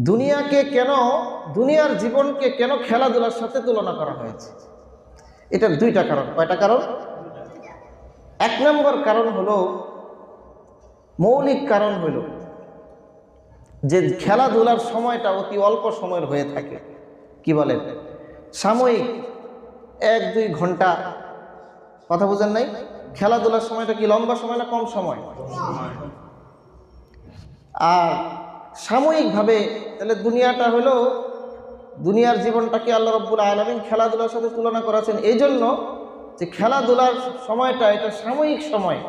দুনিয়াকে কেন, দুনিয়ার জীবনকে কেন খেলাধুলার সাথে তুলনা করা হয়েছে? এটার দুইটা কারণ। কয়টা কারণ? এক নম্বর কারণ হলো, মৌলিক কারণ হলো যে খেলাধুলার সময়টা অতি অল্প সময়ের হয়ে থাকে। কি বলেন? সাময়িক 1-2 ঘন্টা। কথা বুঝেন নাই? খেলাধুলার সময়টা কি লম্বা সময় না কম সময়? আর সাময়িকভাবে তাহলে দুনিয়াটা হলো, দুনিয়ার জীবনটাকে আল্লাহ রাব্বুল আলামিন খেলাধুলার সাথে তুলনা করেছেন এই জন্য যে খেলাধুলার সময়টা এটা সাময়িক সময়,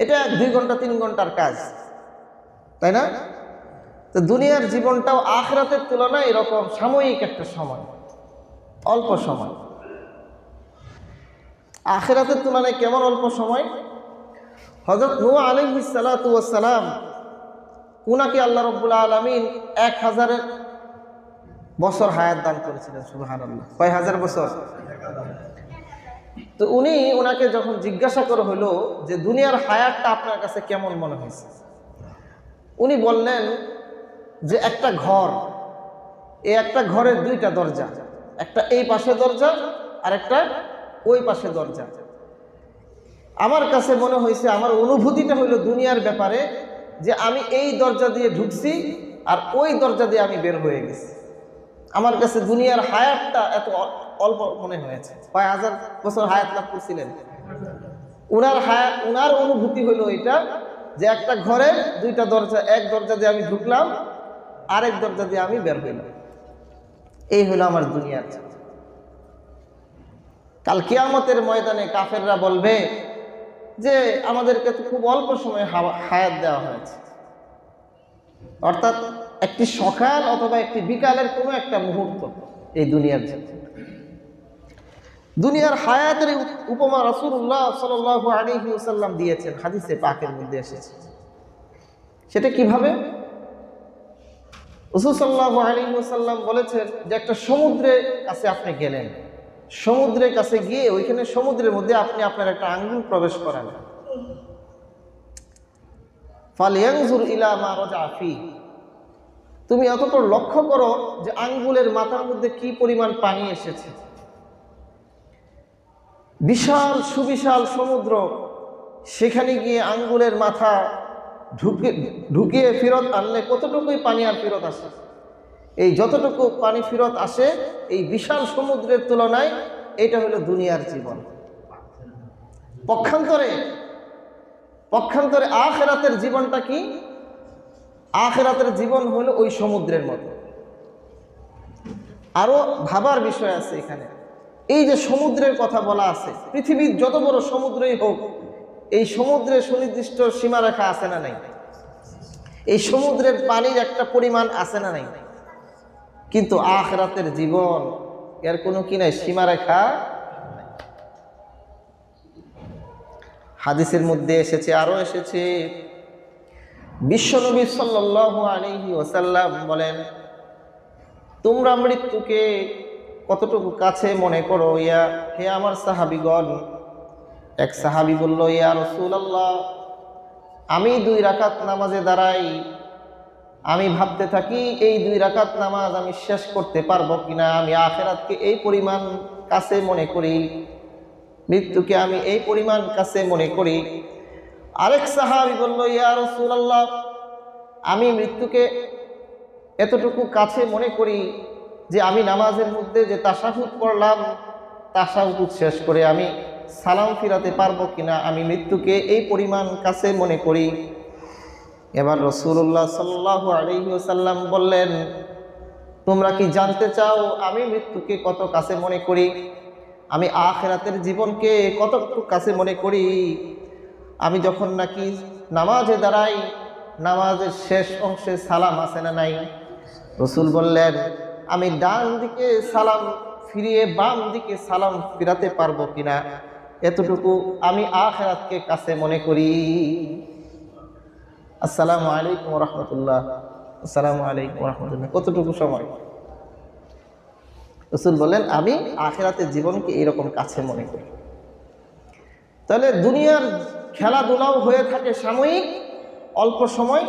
এটা 2 ঘন্টা 3 ঘন্টার কাজ, তাই না? তো দুনিয়ার জীবনটাও আখিরাতের তুলনায় এরকম সাময়িক একটা সময়, অল্প সময়। আখিরাতের তুলনায় কেমন অল্প সময়? হযরত নূহ আলাইহিস সালাতু ওয়াস সালাম, উনাকে আল্লাহ রাব্বুল আলামিন 1000 বছর হায়াত দান করেছিলেন। সুবহানাল্লাহ। কয় হাজার বছর? তো উনাকে যখন জিজ্ঞাসা করা হলো যে দুনিয়ার হায়াতটা আপনার কাছে কেমন মনে হয়েছে, উনি বললেন যে একটা ঘর, এই একটা ঘরের 2টা দরজা, একটা এই পাশে দরজা আর একটা ওই পাশে দরজা। আমার কাছে মনে হয়েছে, আমার অনুভূতিটা হলো দুনিয়ার ব্যাপারে যে আমি এই দরজা দিয়ে ঢুকছি আর ওই দরজা দিয়ে আমি বের হয়ে গেছি। আমার কাছে দুনিয়ার হায়াতটা এত অল্প মনে হয়েছে। কয় হাজার বছর হায়াত লাভ করছিলেন? উনার অনুভূতি হলো এটা যে একটা ঘরের 2টা দরজা, এক দরজা দিয়ে আমি ঢুকলাম, আরেক দরজা দিয়ে আমি বের হইলাম। এই হলো আমার দুনিয়ার। কাল কিয়ামতের ময়দানে কাফেররা বলবে যে আমাদেরকে তো খুব অল্প সময় হায়াত দেওয়া হয়েছে, অর্থাৎ একটি সকাল অথবা একটি বিকালের কোনো একটা মুহূর্ত। এই দুনিয়ার হায়াতের উপমা রাসূলুল্লাহ সাল্লাল্লাহু আলাইহি ওয়াসাল্লাম দিয়েছেন, হাদিসে পাকের মধ্যে এসেছে। সেটা কিভাবে? রাসূল সাল্লাল্লাহু আলাইহি ওয়াসাল্লাম বলেছেন যে একটা সমুদ্রের কাছে আপনি গেলেন, সমুদ্রের কাছে গিয়ে ওইখানে সমুদ্রের মধ্যে আপনি আপনার একটা আঙ্গুল প্রবেশ করান। ফালয়ানজুর ইলা মা রাজা ফি, তুমি অতঃপর লক্ষ্য করো যে আঙ্গুলের মাথার মধ্যে কি পরিমাণ পানি এসেছে। বিশাল সুবিশাল সমুদ্র, সেখানে গিয়ে আঙ্গুলের মাথা ঢুকিয়ে ফেরত আনলে কতটুকুই পানি আর ফেরত আসে? এই যতটুকু পানি ফেরত আসে এই বিশাল সমুদ্রের তুলনায় এটা হলো দুনিয়ার জীবন। পক্ষান্তরে আখিরাতের জীবনটা কি? আখিরাতের জীবন হলো ওই সমুদ্রের মতো। আরো ভাবার বিষয় আছে এখানে। এই যে সমুদ্রের কথা বলা আছে, পৃথিবীর যত বড় সমুদ্রই হোক, এই সমুদ্রের সুনির্দিষ্ট সীমারেখা আছে না নাই? এই সমুদ্রের পানির একটা পরিমাণ আছে না নাই? কিন্তু আখিরাতের জীবন এর কোনো কি নাই, সীমারেখা। হাদিসের মধ্যে এসেছে, আরো এসেছে, বিশ্বনবী সাল্লাল্লাহু আলাইহি ওয়াসাল্লাম বলেন, তোমরা মৃত্যুকে কতটুকু কাছে মনে করো হে আমার সাহাবীগণ। এক সাহাবী বলল, ইয়া রাসূলুল্লাহ, আমি 2 রাকাত নামাজে দাঁড়াই, আমি ভাবতে থাকি এই 2 রাকাত নামাজ আমি শেষ করতে পারবো কিনা। আমি আখিরাতকে এই পরিমাণ কাছে মনে করি, মৃত্যুকে আমি এই পরিমাণ কাছে মনে করি। আরেক সাহাবী বলল, ইয়া রাসূলুল্লাহ, আমি মৃত্যুকে এতটুকু কাছে মনে করি যে আমি নামাজের মধ্যে যে তাশাহুদ পড়লাম, তাশাহুদ শেষ করে আমি সালাম ফিরাতে পারবো কিনা, আমি মৃত্যুকে এই পরিমাণ কাছে মনে করি। এবার রাসূলুল্লাহ সাল্লাল্লাহু আলাইহি ওয়াসাল্লাম বললেন, তোমরা কি জানতে চাও আমি মৃত্যুকে কত কাছে মনে করি? আমি আখিরাতের জীবনকে কতটুকু কাছে মনে করি? আমি যখন নাকি নামাজে দাঁড়াই, নামাজের শেষ অংশে সালাম আছে না নাই? রাসূল বললেন, আমি ডান দিকে সালাম ফিরিয়ে বাম দিকে সালাম ফিরাতে পারবো কিনা, এতটুকু আমি আখিরাতকে কাছে মনে করি। আসসালামু আলাইকুম ওয়া রাহমাতুল্লাহ, আসসালামু আলাইকুম ওয়া রাহমাতুল্লাহ। কতটুকু সময়? রাসূল বলেন, আমি আখিরাতের জীবনকে এরকম কাছে মনে করি। তাহলে দুনিয়ার খেলাধুলাও হয়ে থাকে সাময়িক, অল্প সময়,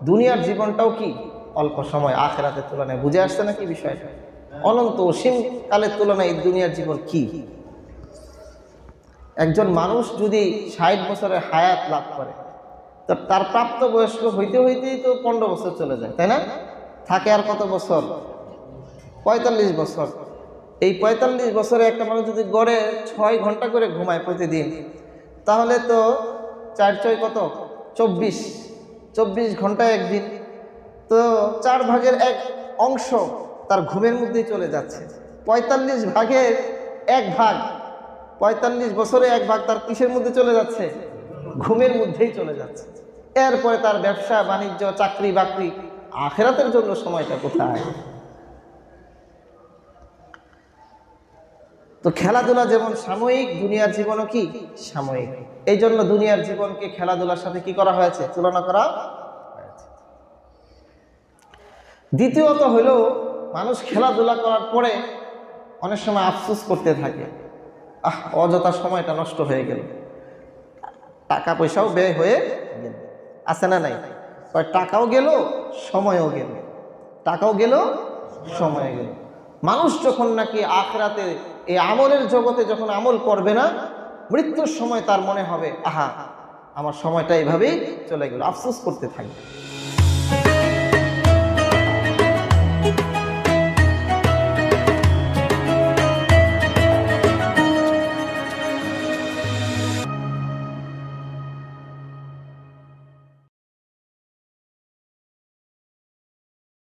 দুনিয়ার জীবনটাও কি অল্প সময় আখিরাতের তুলনায়। বুঝে আসছে নাকি বিষয়টা? অনন্ত অসীম কালের তুলনায় এই দুনিয়ার জীবন কি? একজন মানুষ যদি 60 বছরের হায়াত লাভ করে, তো তার প্রাপ্ত বয়স্ক হইতে হইতেই তো 15 বছর চলে যায়, তাই না? থাকে আর কত বছর? 45 বছর। এই 45 বছরে একটা মানুষ যদি গড়ে 6 ঘন্টা করে ঘুমায় প্রতিদিন, তাহলে তো 4 × 6 কত? 24 ঘন্টায় একদিন। তো 4 ভাগের 1 অংশ তার ঘুমের মধ্যেই চলে যাচ্ছে। 45 ভাগের 1 ভাগ, 45 বছরে 1 ভাগ তার কিসের মধ্যে চলে যাচ্ছে? ঘুমের মধ্যেই চলে যাচ্ছে। এরপরে তার ব্যবসা বাণিজ্য, চাকরি বাকরি, আখিরাতের জন্য সময়টা কোথায়? তো খেলাধুলা যেমন সাময়িক, দুনিয়ার জীবনও কি সাময়িক। এই জন্য দুনিয়ার জীবনকে খেলাধুলার সাথে কি করা হয়েছে? তুলনা করা হয়েছে। দ্বিতীয়ত হলো, মানুষ খেলাধুলা করার পরে অনেক সময় আফসোস করতে থাকে, অযথা সময়টা নষ্ট হয়ে গেল, টাকা পয়সাও ব্যয় হয়ে গেল। আছে না নাই? টাকাও গেল, সময়ও গেল, টাকাও গেল, সময় গেল। মানুষ যখন নাকি আখিরাতে এই আমলের জগতে যখন আমল করবে না, মৃত্যুর সময় তার মনে হবে, আহা, আমার সময়টা এইভাবেই চলে গেল, আফসোস করতে থাকবে।